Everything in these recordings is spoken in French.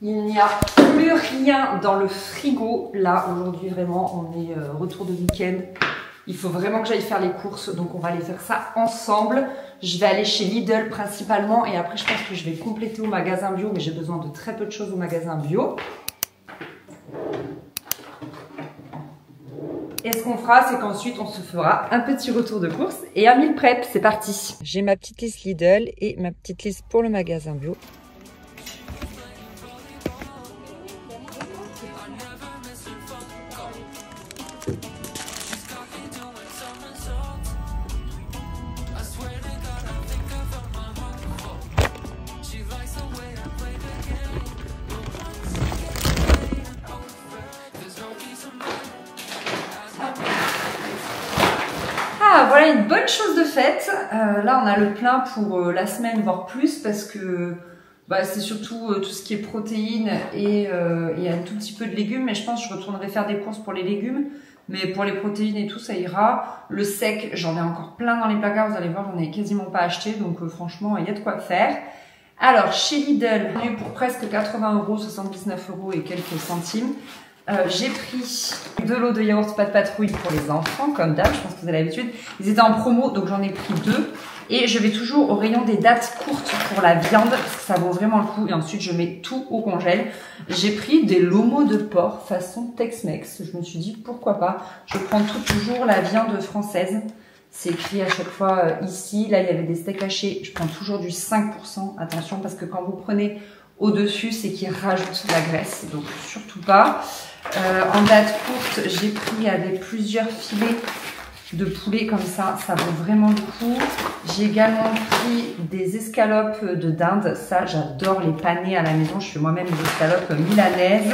Il n'y a plus rien dans le frigo. Là, aujourd'hui, vraiment, on est retour de week-end. Il faut vraiment que j'aille faire les courses, donc on va aller faire ça ensemble. Je vais aller chez Lidl principalement et après, je pense que je vais compléter au magasin bio, mais j'ai besoin de très peu de choses au magasin bio. Et ce qu'on fera, c'est qu'ensuite, on se fera un petit retour de course et un meal prep. C'est parti. J'ai ma petite liste Lidl et ma petite liste pour le magasin bio. Ah, voilà une bonne chose de faite. Là, on a le plein pour la semaine, voire plus, parce que bah, c'est surtout tout ce qui est protéines et un tout petit peu de légumes. Mais je pense que je retournerai faire des courses pour les légumes. Mais pour les protéines et tout, ça ira. Le sec, j'en ai encore plein dans les placards. Vous allez voir, j'en ai quasiment pas acheté. Donc franchement, il y a de quoi faire. Alors, chez Lidl, on a eu pour presque 80 €, 79 € et quelques centimes. J'ai pris de l'eau de yaourt pas de patrouille pour les enfants, comme d'hab, je pense que vous avez l'habitude. Ils étaient en promo, donc j'en ai pris 2. Et je vais toujours au rayon des dates courtes pour la viande, parce que ça vaut vraiment le coup. Et ensuite, je mets tout au congèle. J'ai pris des lomos de porc façon Tex-Mex. Je me suis dit, pourquoi pas. Je prends toujours la viande française. C'est écrit à chaque fois ici. Là, il y avait des steaks hachés. Je prends toujours du 5%. Attention, parce que quand vous prenez au-dessus, c'est qu'ils rajoutent de la graisse. Donc, surtout pas. En date courte, j'ai pris avec plusieurs filets de poulet comme ça vaut vraiment le coup. J'ai également pris des escalopes de dinde. Ça, j'adore les paner à la maison. Je fais moi-même des escalopes milanaises.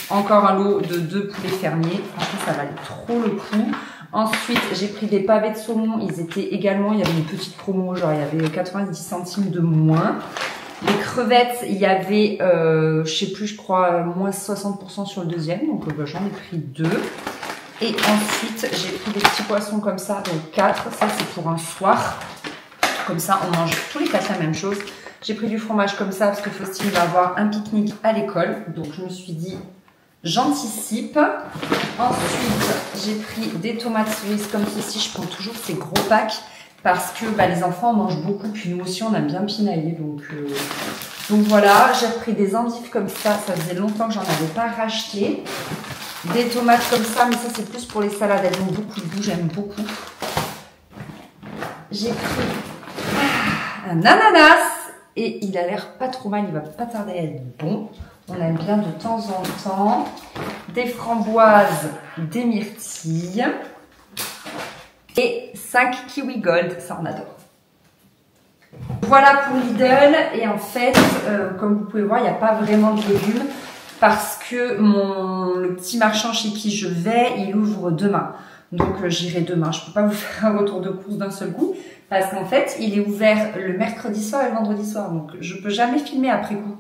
Encore un lot de 2 poulets fermiers. Franchement, ça valait trop le coup. Ensuite, j'ai pris des pavés de saumon. Ils étaient également, il y avait une petite promo, genre il y avait 90 centimes de moins. Les crevettes, il y avait, je sais plus, je crois, moins 60% sur le deuxième. Donc, j'en ai pris 2. Et ensuite, j'ai pris des petits poissons comme ça, donc 4. Ça, c'est pour un soir. Comme ça, on mange tous les 4 la même chose. J'ai pris du fromage comme ça parce que Faustine va avoir un pique-nique à l'école. Donc, je me suis dit, j'anticipe. Ensuite, j'ai pris des tomates cerises comme ceci. Je prends toujours ces gros packs parce que bah, les enfants mangent beaucoup. Puis nous aussi, on aime bien pinailler. Donc voilà, j'ai repris des endives comme ça. Ça faisait longtemps que j'en avais pas racheté. Des tomates comme ça, mais ça c'est plus pour les salades. Elles ont beaucoup de goût, j'aime beaucoup. J'ai pris un ananas et il a l'air pas trop mal, il va pas tarder à être bon. On aime bien de temps en temps. Des framboises, des myrtilles et 5 kiwi gold, ça on adore. Voilà pour Lidl et en fait, comme vous pouvez voir, il n'y a pas vraiment de légumes. Parce que le petit marchand chez qui je vais, il ouvre demain. Donc j'irai demain. Je ne peux pas vous faire un retour de course d'un seul coup. Parce qu'en fait, il est ouvert le mercredi soir et le vendredi soir. Donc je ne peux jamais filmer après coup.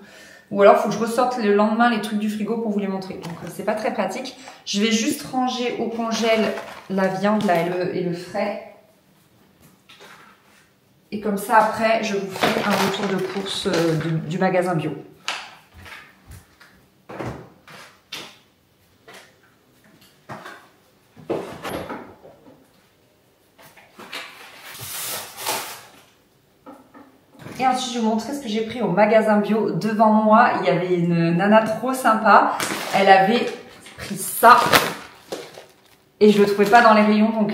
Ou alors, il faut que je ressorte le lendemain les trucs du frigo pour vous les montrer. Donc c'est pas très pratique. Je vais juste ranger au congèle la viande là et le frais. Et comme ça, après, je vous fais un retour de course du magasin bio. Et ensuite, je vais vous montrer ce que j'ai pris au magasin bio. Devant moi, il y avait une nana trop sympa. Elle avait pris ça. Et je le trouvais pas dans les rayons. Donc,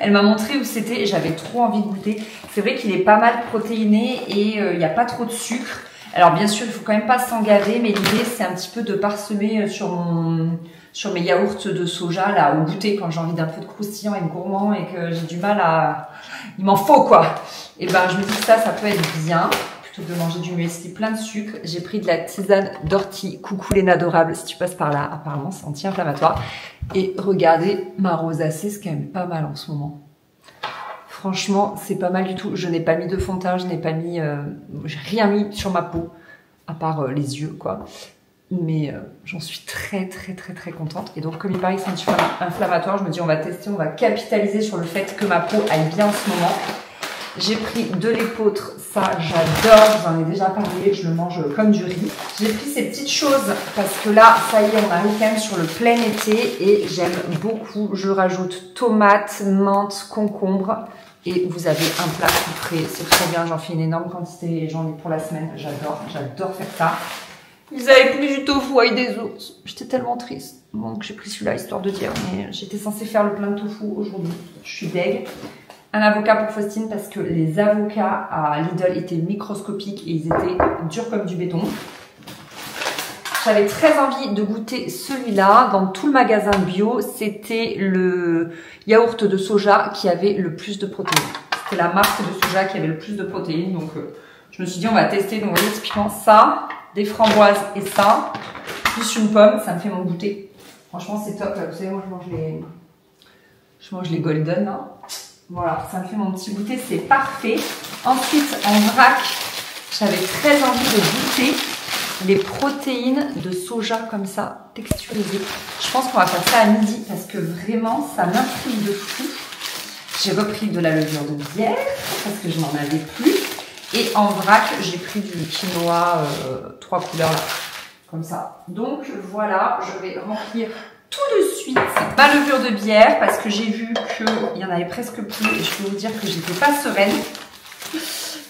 elle m'a montré où c'était. Et j'avais trop envie de goûter. C'est vrai qu'il est pas mal protéiné. Et il n'y a pas trop de sucre. Alors, bien sûr, il faut quand même pas s'en gaver. Mais l'idée, c'est un petit peu de parsemer sur mes yaourts de soja, là, au goûter. Quand j'ai envie d'un peu de croustillant et de gourmand. Et que j'ai du mal à... Il m'en faut, quoi. Et ben, je me dis que ça peut être bien, plutôt que de manger du muesli plein de sucre. J'ai pris de la tisane d'ortie, coucou Léna adorable, si tu passes par là, apparemment c'est anti-inflammatoire. Et regardez, ma rosacée, c'est quand même pas mal en ce moment. Franchement, c'est pas mal du tout. Je n'ai pas mis de fond de teint, je n'ai pas mis, j'ai rien mis sur ma peau, à part les yeux, quoi. Mais j'en suis très contente. Et donc, comme il paraît que c'est anti-inflammatoire, je me dis on va tester, on va capitaliser sur le fait que ma peau aille bien en ce moment. J'ai pris de l'épeautre, ça j'adore, je vous en ai déjà parlé, je le mange comme du riz. J'ai pris ces petites choses parce que là, ça y est, on arrive quand même sur le plein été et j'aime beaucoup. Je rajoute tomates, menthe, concombre et vous avez un plat tout frais. C'est trop bien, j'en fais une énorme quantité et j'en ai pour la semaine. J'adore faire ça. Ils avaient plus du tofu avec des os. J'étais tellement triste. Donc j'ai pris celui-là histoire de dire, mais j'étais censée faire le plein de tofu aujourd'hui. Je suis deg. Un avocat pour Faustine parce que les avocats à Lidl étaient microscopiques et ils étaient durs comme du béton. J'avais très envie de goûter celui-là. Dans tout le magasin bio, c'était le yaourt de soja qui avait le plus de protéines. C'était la marque de soja qui avait le plus de protéines. Donc je me suis dit on va tester. Donc vous voyez typiquement ça, des framboises et ça, plus une pomme, ça me fait mon goûter. Franchement c'est top. Vous savez moi je mange les golden. Hein. Voilà, ça me fait mon petit goûter, c'est parfait. Ensuite, en vrac, j'avais très envie de goûter les protéines de soja comme ça, texturisées. Je pense qu'on va faire ça à midi parce que vraiment, ça m'intrigue de fou. J'ai repris de la levure de bière parce que je n'en avais plus. Et en vrac, j'ai pris du quinoa 3 couleurs là, comme ça. Donc voilà, je vais remplir tout de suite ma levure de bière parce que j'ai vu qu'il y en avait presque plus et je peux vous dire que j'étais pas sereine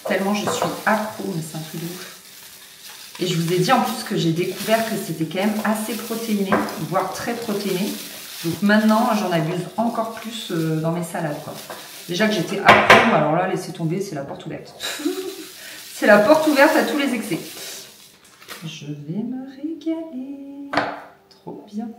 tellement je suis accro, mais c'est un truc de ouf. Et je vous ai dit en plus que j'ai découvert que c'était quand même assez protéiné, voire très protéiné. Donc maintenant j'en abuse encore plus dans mes salades quoi. Déjà que j'étais accro, alors là laissez tomber, c'est la porte ouverte. C'est la porte ouverte à tous les excès. Je vais me régaler. Trop bien.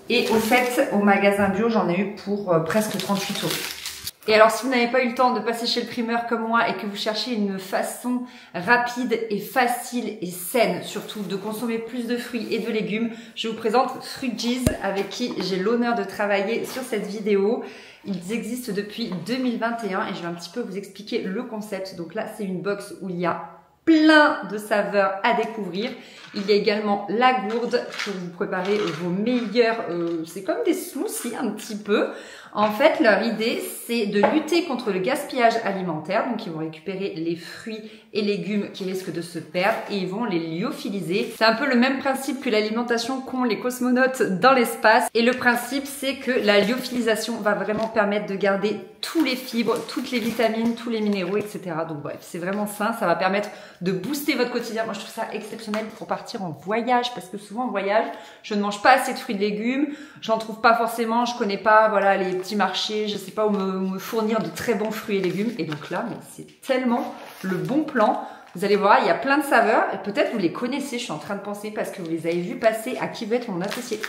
Et au fait, au magasin bio, j'en ai eu pour presque 38 €. Et alors, si vous n'avez pas eu le temps de passer chez le primeur comme moi et que vous cherchez une façon rapide et facile et saine, surtout, de consommer plus de fruits et de légumes, je vous présente Fruitgeez avec qui j'ai l'honneur de travailler sur cette vidéo. Ils existent depuis 2021 et je vais un petit peu vous expliquer le concept. Donc là, c'est une box où il y a plein de saveurs à découvrir. Il y a également la gourde pour vous préparer vos meilleurs, c'est comme des smoothies un petit peu. En fait, leur idée, c'est de lutter contre le gaspillage alimentaire. Donc, ils vont récupérer les fruits et légumes qui risquent de se perdre et ils vont les lyophiliser. C'est un peu le même principe que l'alimentation qu'ont les cosmonautes dans l'espace. Et le principe, c'est que la lyophilisation va vraiment permettre de garder tous les fibres, toutes les vitamines, tous les minéraux, etc. Donc, bref, c'est vraiment sain. Ça va permettre de booster votre quotidien. Moi, je trouve ça exceptionnel pour partir en voyage parce que souvent, en voyage, je ne mange pas assez de fruits et de légumes. J'en trouve pas forcément. Je connais pas, voilà, les petits marchés. Je sais pas où me fournir de très bons fruits et légumes. Et donc là, mais c'est tellement le bon plan. Vous allez voir, il y a plein de saveurs. Et peut-être vous les connaissez. Je suis en train de penser parce que vous les avez vus passer à qui veut être mon associé.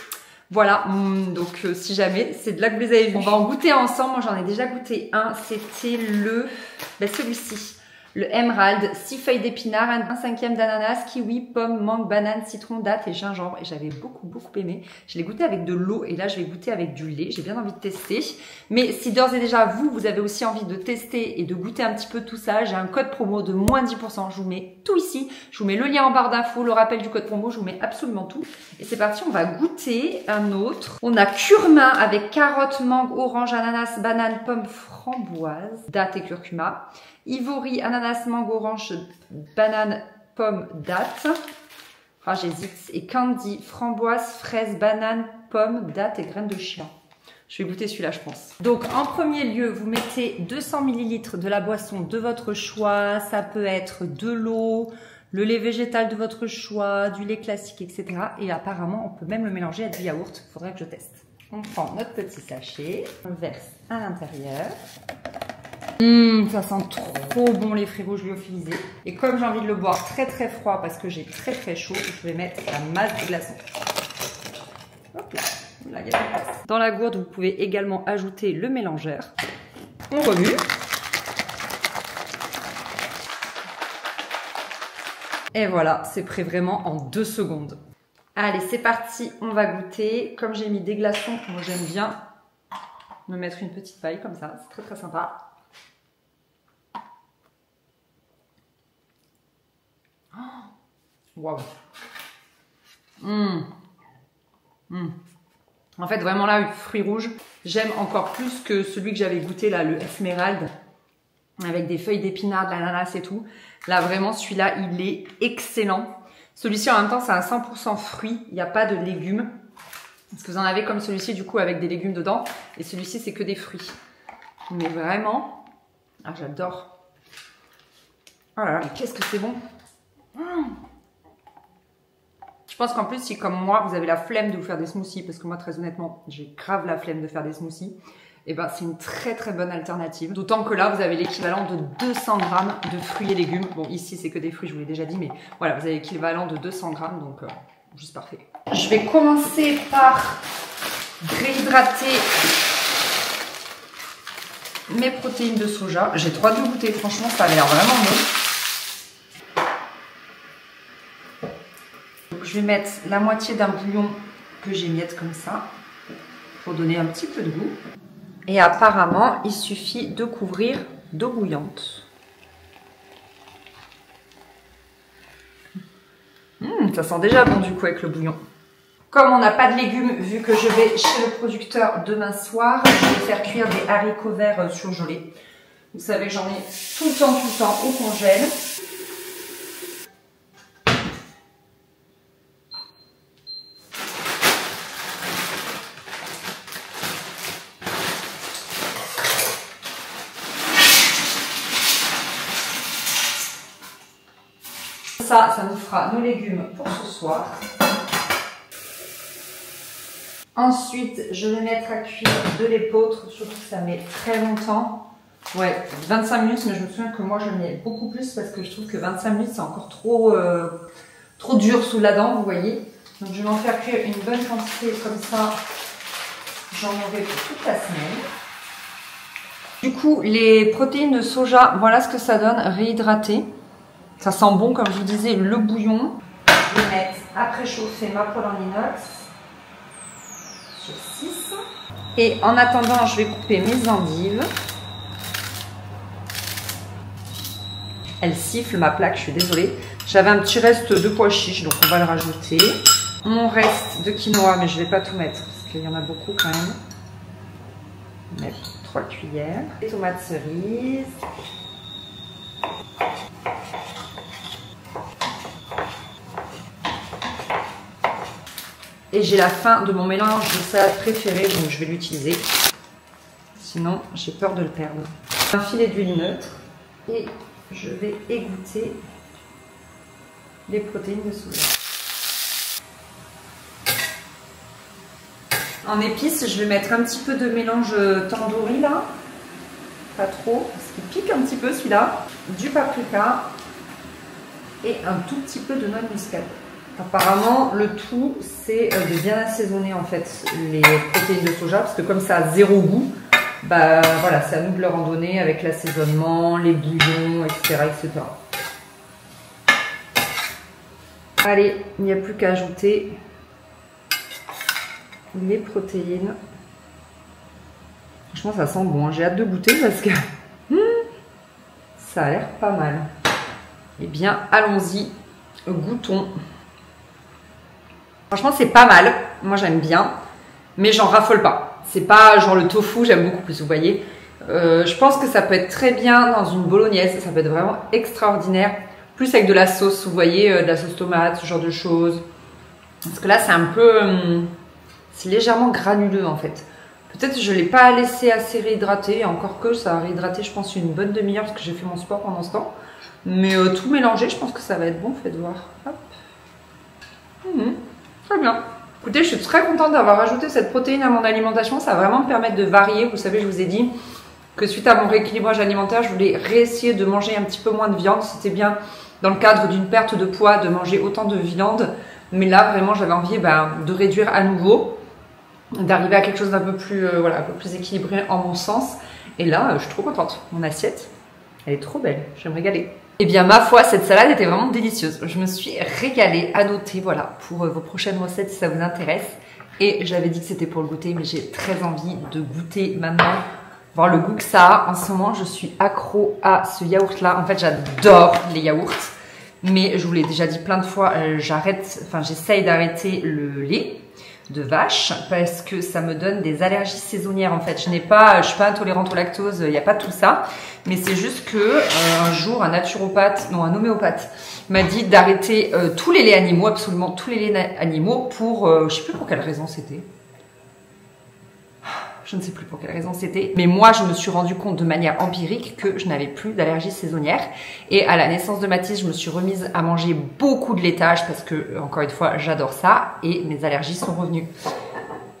Voilà, donc si jamais, c'est de là que vous les avez vus. On va en goûter ensemble. Moi, j'en ai déjà goûté un. C'était celui-ci. Le Emerald, 6 feuilles d'épinards, 1/5 d'ananas, kiwi, pomme, mangue, banane, citron, date et gingembre. Et j'avais beaucoup aimé. Je l'ai goûté avec de l'eau et là, je vais goûter avec du lait. J'ai bien envie de tester. Mais si d'ores et déjà, vous avez aussi envie de tester et de goûter un petit peu tout ça, j'ai un code promo de moins 10%. Je vous mets tout ici. Je vous mets le lien en barre d'infos, le rappel du code promo. Je vous mets absolument tout. Et c'est parti, on va goûter un autre. On a curcuma avec carotte, mangue, orange, ananas, banane, pomme, framboise, date et curcuma. Ivory, ananas, mangue, orange, banane, pomme, date. Ah, j'hésite. Et candy, framboise, fraise, banane, pomme, date et graines de chia. Je vais goûter celui-là, je pense. Donc, en premier lieu, vous mettez 200 ml de la boisson de votre choix. Ça peut être de l'eau, le lait végétal de votre choix, du lait classique, etc. Et apparemment, on peut même le mélanger à du yaourt. Il faudrait que je teste. On prend notre petit sachet, on le verse à l'intérieur. Ça sent trop bon les fruits rouges lyophilisés. Et comme j'ai envie de le boire très froid parce que j'ai très chaud, je vais mettre la masse de glaçons. Hop là, là il y a de la place. Dans la gourde, vous pouvez également ajouter le mélangeur. On remue. Et voilà, c'est prêt vraiment en 2 secondes. Allez, c'est parti, on va goûter. Comme j'ai mis des glaçons, moi j'aime bien me mettre une petite paille comme ça, c'est très sympa. Waouh. En fait, vraiment là, le fruit rouge, j'aime encore plus que celui que j'avais goûté là, le Esmeralda, avec des feuilles d'épinards, de l'ananas et tout. Là, vraiment, celui-là, il est excellent. Celui-ci, en même temps, c'est un 100% fruit. Il n'y a pas de légumes. Parce que vous en avez comme celui-ci, du coup, avec des légumes dedans. Et celui-ci, c'est que des fruits. Mais vraiment, ah, j'adore. Oh là là, mais qu'est-ce que c'est bon. Je pense qu'en plus, si comme moi, vous avez la flemme de vous faire des smoothies, parce que moi, très honnêtement, j'ai grave la flemme de faire des smoothies, et ben c'est une très très bonne alternative. D'autant que là, vous avez l'équivalent de 200 grammes de fruits et légumes. Bon, ici, c'est que des fruits, je vous l'ai déjà dit, mais voilà, vous avez l'équivalent de 200 grammes, donc juste parfait. Je vais commencer par réhydrater mes protéines de soja. J'ai trop hâte de goûter, franchement, ça a l'air vraiment bon. Je vais mettre la moitié d'un bouillon que j'émiette comme ça pour donner un petit peu de goût. Et apparemment, il suffit de couvrir d'eau bouillante. Ça sent déjà bon du coup avec le bouillon. Comme on n'a pas de légumes, vu que je vais chez le producteur demain soir, je vais faire cuire des haricots verts surgelés. Vous savez que j'en ai tout le temps au congèle. Ça nous fera nos légumes pour ce soir. Ensuite, je vais mettre à cuire de l'épeautre, surtout que ça met très longtemps. Ouais, 25 minutes, mais je me souviens que moi je mets beaucoup plus parce que je trouve que 25 minutes c'est encore trop dur sous la dent, vous voyez. Donc je vais en faire cuire une bonne quantité comme ça, j'en aurai pour toute la semaine. Du coup, les protéines de soja, voilà ce que ça donne, réhydraté. Ça sent bon, comme je vous disais, le bouillon. Je vais mettre à préchauffer ma poêle en inox sur 6. Et en attendant, je vais couper mes endives. Elle siffle ma plaque, je suis désolée. J'avais un petit reste de pois chiches, donc on va le rajouter. Mon reste de quinoa, mais je ne vais pas tout mettre, parce qu'il y en a beaucoup quand même. Je vais mettre 3 cuillères. Les tomates cerises. Et j'ai la fin de mon mélange de salade préféré, donc je vais l'utiliser. Sinon, j'ai peur de le perdre. Un filet d'huile neutre et je vais égoutter les protéines de soja. En épices, je vais mettre un petit peu de mélange tandoori là. Pas trop, parce qu'il pique un petit peu celui-là. Du paprika et un tout petit peu de noix de muscade. Apparemment, le tout, c'est de bien assaisonner en fait les protéines de soja, parce que comme ça a zéro goût, bah voilà, c'est à nous de leur en donner avec l'assaisonnement, les bouillons, etc., etc. Allez, il n'y a plus qu'à ajouter les protéines. Franchement, ça sent bon. J'ai hâte de goûter parce que ça a l'air pas mal. Eh bien, allons-y, goûtons. Franchement, c'est pas mal. Moi, j'aime bien, mais j'en raffole pas. C'est pas genre le tofu, j'aime beaucoup plus, vous voyez. Je pense que ça peut être très bien dans une bolognaise. Ça peut être vraiment extraordinaire. Plus avec de la sauce, vous voyez, de la sauce tomate, ce genre de choses. Parce que là, c'est un peu... c'est légèrement granuleux, en fait. Peut-être que je ne l'ai pas laissé assez réhydrater. Encore que ça a réhydraté, je pense, une bonne demi-heure parce que j'ai fait mon sport pendant ce temps. Mais tout mélangé, je pense que ça va être bon. Faites voir. Hop. Très bien. Écoutez, je suis très contente d'avoir ajouté cette protéine à mon alimentation. Ça va vraiment me permettre de varier. Vous savez, je vous ai dit que suite à mon rééquilibrage alimentaire, je voulais réessayer de manger un petit peu moins de viande. C'était bien dans le cadre d'une perte de poids de manger autant de viande. Mais là, vraiment, j'avais envie de réduire à nouveau, d'arriver à quelque chose d'un peu plus, voilà, un peu plus équilibré en mon sens. Et là, je suis trop contente. Mon assiette, elle est trop belle. Je vais me régaler. Eh bien, ma foi, cette salade était vraiment délicieuse. Je me suis régalée. À noter, voilà, pour vos prochaines recettes si ça vous intéresse. Et j'avais dit que c'était pour le goûter, mais j'ai très envie de goûter maintenant, voir le goût que ça a. En ce moment, je suis accro à ce yaourt-là. En fait, j'adore les yaourts. Mais je vous l'ai déjà dit plein de fois, j'essaye d'arrêter le lait. de vache parce que ça me donne des allergies saisonnières en fait. Je suis pas intolérante au lactose, il n'y a pas tout ça. Mais c'est juste que un jour, un homéopathe m'a dit d'arrêter tous les laits animaux, absolument tous les laits animaux pour, je sais plus pour quelle raison c'était. Je ne sais plus pour quelle raison c'était. Mais moi, je me suis rendu compte de manière empirique que je n'avais plus d'allergie saisonnière. Et à la naissance de Mathis, je me suis remise à manger beaucoup de laitage parce que, encore une fois, j'adore ça. Et mes allergies sont revenues.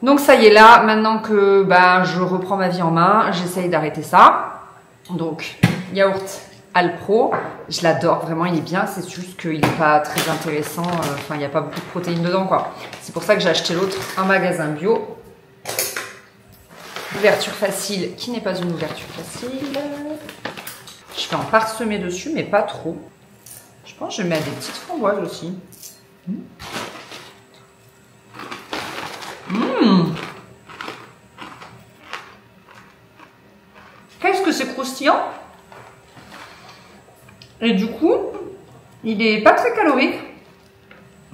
Donc ça y est là, maintenant que je reprends ma vie en main, j'essaye d'arrêter ça. Donc, yaourt Alpro, je l'adore vraiment, il est bien. C'est juste qu'il n'est pas très intéressant. Enfin, il n'y a pas beaucoup de protéines dedans, quoi. C'est pour ça que j'ai acheté l'autre, un magasin bio. Ouverture facile, qui n'est pas une ouverture facile. Je vais en parsemer dessus, mais pas trop. Je pense que je vais mettre des petites framboises aussi. Qu'est-ce que c'est croustillant. Et du coup, il n'est pas très calorique.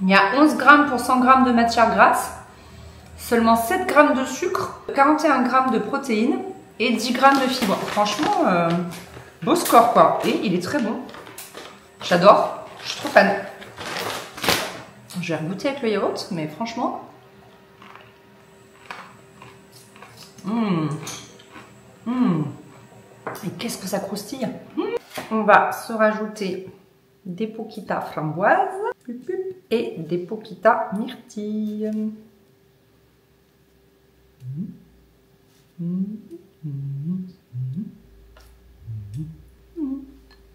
Il y a 11 grammes pour 100 grammes de matière grasse. Seulement 7 grammes de sucre, 41 grammes de protéines et 10 grammes de fibres. Franchement, beau score quoi. Et il est très bon. J'adore. Je suis trop fan. Je vais regoûter avec le yaourt, mais franchement. Et qu'est-ce que ça croustille. On va se rajouter des poquitas framboises et des poquitas myrtilles.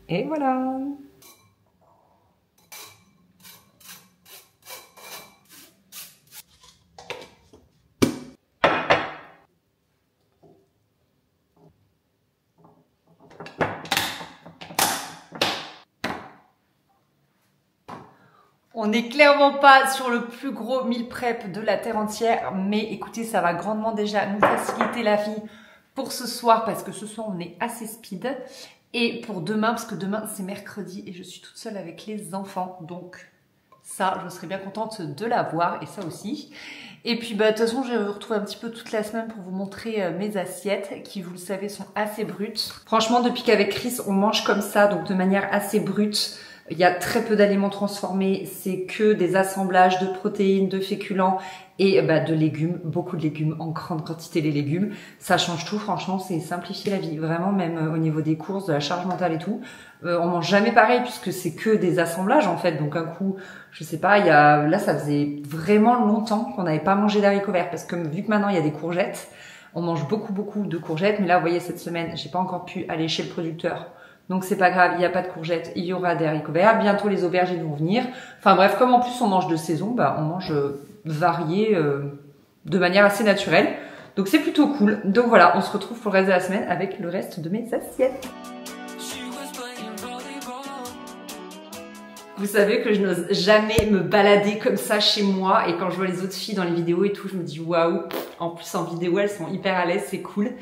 Et voilà. On n'est clairement pas sur le plus gros meal prep de la terre entière, mais écoutez, ça va grandement déjà nous faciliter la vie pour ce soir, parce que ce soir on est assez speed, et pour demain, parce que demain c'est mercredi et je suis toute seule avec les enfants, donc ça, je serais bien contente de l'avoir, et ça aussi. Et puis de toute façon, je vais vous retrouver un petit peu toute la semaine pour vous montrer mes assiettes, qui vous le savez sont assez brutes. Franchement, depuis qu'avec Chris on mange comme ça, donc de manière assez brute, il y a très peu d'aliments transformés, c'est que des assemblages de protéines, de féculents et de légumes, beaucoup de légumes, en grande quantité les légumes. Ça change tout, franchement, c'est simplifier la vie. Vraiment, même au niveau des courses, de la charge mentale et tout. On mange jamais pareil puisque c'est que des assemblages en fait. Donc un coup, je sais pas, là ça faisait vraiment longtemps qu'on n'avait pas mangé d'haricots verts parce que vu que maintenant il y a des courgettes, on mange beaucoup de courgettes. Mais là, vous voyez, cette semaine, j'ai pas encore pu aller chez le producteur. Donc c'est pas grave, il n'y a pas de courgettes, il y aura des haricots verts. Bientôt les aubergines vont venir. Enfin bref, comme en plus on mange de saison, on mange varié de manière assez naturelle. Donc c'est plutôt cool. Donc voilà, on se retrouve pour le reste de la semaine avec le reste de mes assiettes. Vous savez que je n'ose jamais me balader comme ça chez moi, et quand je vois les autres filles dans les vidéos et tout, je me dis waouh, en plus en vidéo elles sont hyper à l'aise, c'est cool.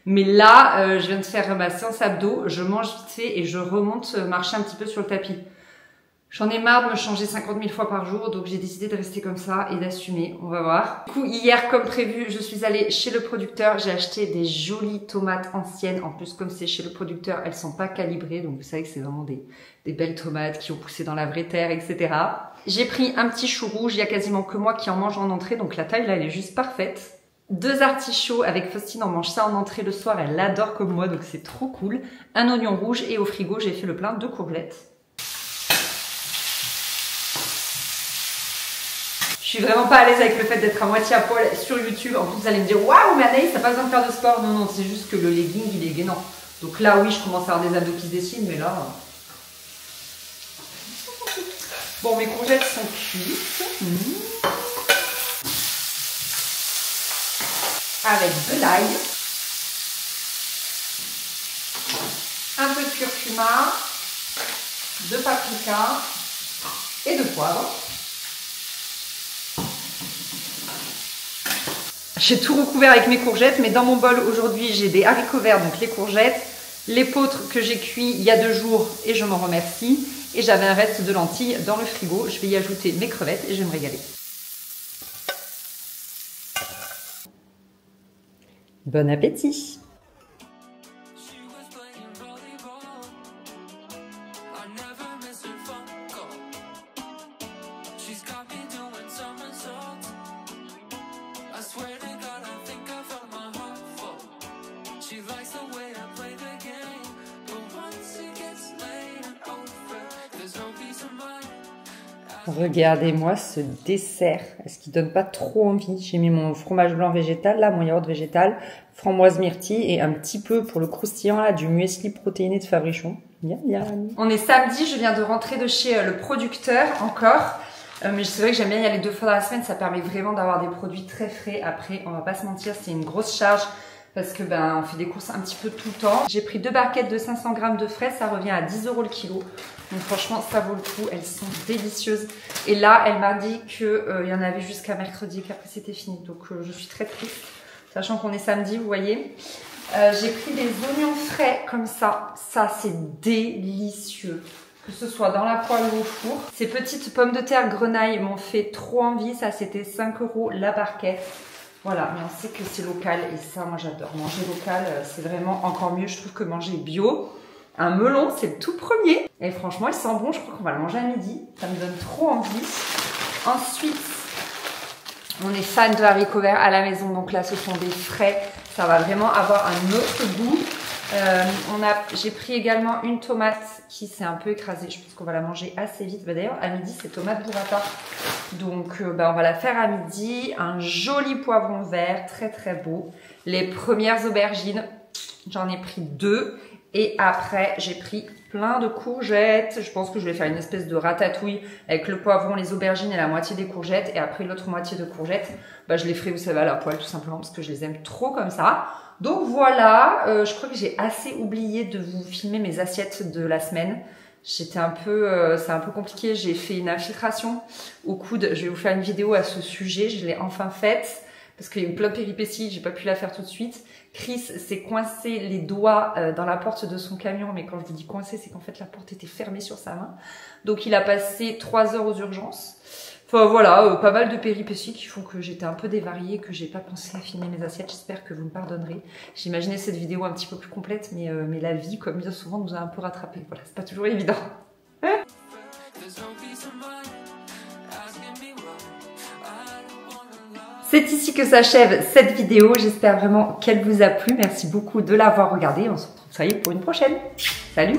Mais là, je viens de faire ma séance abdos, je mange vite fait et je remonte marcher un petit peu sur le tapis. J'en ai marre de me changer 50 000 fois par jour, donc j'ai décidé de rester comme ça et d'assumer, on va voir. Du coup, hier, comme prévu, je suis allée chez le producteur, j'ai acheté des jolies tomates anciennes. En plus, comme c'est chez le producteur, elles sont pas calibrées, donc vous savez que c'est vraiment des belles tomates qui ont poussé dans la vraie terre, etc. J'ai pris un petit chou rouge, il y a quasiment que moi qui en mange en entrée, donc la taille là, elle est juste parfaite. 2 artichauts avec Faustine, on mange ça en entrée le soir, elle l'adore comme moi, donc c'est trop cool. Un oignon rouge et au frigo, j'ai fait le plein de courgettes. Je suis vraiment pas à l'aise avec le fait d'être à moitié à poil sur YouTube. En plus, vous allez me dire, waouh, mais Anaïs, t'as pas besoin de faire de sport. Non, non, c'est juste que le legging, il est gainant. Donc là, oui, je commence à avoir des abdos qui se dessinent, mais là... Bon, mes courgettes sont cuites. Avec de l'ail, un peu de curcuma, de paprika et de poivre. J'ai tout recouvert avec mes courgettes, mais dans mon bol aujourd'hui j'ai des haricots verts, donc les courgettes, l'épeautre que j'ai cuit il y a 2 jours et je m'en remercie, et j'avais un reste de lentilles dans le frigo. Je vais y ajouter mes crevettes et je vais me régaler. Bon appétit! Regardez-moi ce dessert. Est-ce qu'il donne pas trop envie? J'ai mis mon fromage blanc végétal, là, mon yaourt végétal, framboise myrtille et un petit peu pour le croustillant là du muesli protéiné de Fabrichon. Bien, bien. On est samedi, je viens de rentrer de chez le producteur encore. Mais c'est vrai que j'aime bien y aller 2 fois dans la semaine. Ça permet vraiment d'avoir des produits très frais. Après, on va pas se mentir, c'est une grosse charge. Parce que on fait des courses un petit peu tout le temps. J'ai pris 2 barquettes de 500 grammes de fraises, ça revient à 10 € le kilo. Donc franchement, ça vaut le coup, elles sont délicieuses. Et là, elle m'a dit qu'il y en avait jusqu'à mercredi, qu'après c'était fini. Donc je suis très triste, sachant qu'on est samedi, vous voyez. J'ai pris des oignons frais comme ça. Ça, c'est délicieux. Que ce soit dans la poêle ou au four. Ces petites pommes de terre grenaille m'ont fait trop envie. Ça, c'était 5 € la barquette. Voilà, mais on sait que c'est local et ça, moi j'adore. Manger local, c'est vraiment encore mieux, je trouve, que manger bio. Un melon, c'est le tout premier. Et franchement, il sent bon, je crois qu'on va le manger à midi. Ça me donne trop envie. Ensuite, on est fan de haricots verts à la maison, donc là, ce sont des frais. Ça va vraiment avoir un autre goût. J'ai pris également une tomate qui s'est un peu écrasée. Je pense qu'on va la manger assez vite. D'ailleurs, à midi, c'est tomate burrata. Donc, on va la faire à midi. Un joli poivron vert, très très beau. Les premières aubergines, j'en ai pris 2. Et après, j'ai pris plein de courgettes. Je pense que je vais faire une espèce de ratatouille avec le poivron, les aubergines et la moitié des courgettes. Et après, l'autre moitié de courgettes, je les ferai, vous savez, à la poêle, tout simplement, parce que je les aime trop comme ça. Donc voilà, je crois que j'ai assez oublié de vous filmer mes assiettes de la semaine. J'étais un peu, c'est un peu compliqué. J'ai fait une infiltration au coude. Je vais vous faire une vidéo à ce sujet. Je l'ai enfin faite parce qu'il y a eu plein de péripéties. J'ai pas pu la faire tout de suite. Chris s'est coincé les doigts dans la porte de son camion. Mais quand je vous dis coincé, c'est qu'en fait la porte était fermée sur sa main. Donc il a passé 3 heures aux urgences. Enfin voilà, pas mal de péripéties qui font que j'étais un peu dévariée, que j'ai pas pensé à filmer mes assiettes. J'espère que vous me pardonnerez. J'imaginais cette vidéo un petit peu plus complète, mais la vie, comme bien souvent, nous a un peu rattrapés. Voilà, c'est pas toujours évident. C'est ici que s'achève cette vidéo. J'espère vraiment qu'elle vous a plu. Merci beaucoup de l'avoir regardée. On se retrouve, ça y est, pour une prochaine. Salut!